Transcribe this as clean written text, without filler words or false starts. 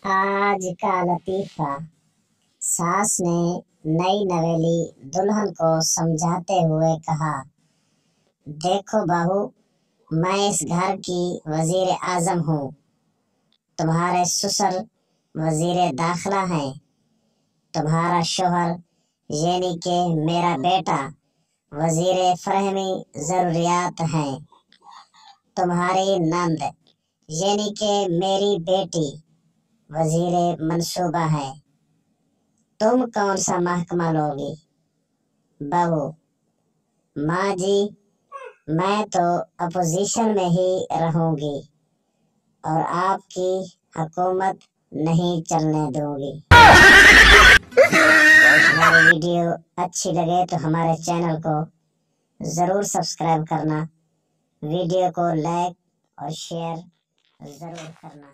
आज का लतीफ़ा। सास ने नई नवेली दुल्हन को समझाते हुए कहा, देखो बहू, मैं इस घर की वजीर आजम हूँ। तुम्हारे ससुर वजीर दाखिला हैं। तुम्हारा शोहर यानी कि मेरा बेटा वजीर फरहमी जरूरियात हैं। तुम्हारी नंद यानी कि मेरी बेटी वजीर मंसूबा है। तुम कौन सा महकमा लोगी? बहू, माँ जी, मैं तो अपोजिशन में ही रहूंगी और आपकी हुकूमत नहीं चलने दूंगी। हमारी वीडियो अच्छी लगे तो हमारे चैनल को ज़रूर सब्सक्राइब करना, वीडियो को लाइक और शेयर ज़रूर करना।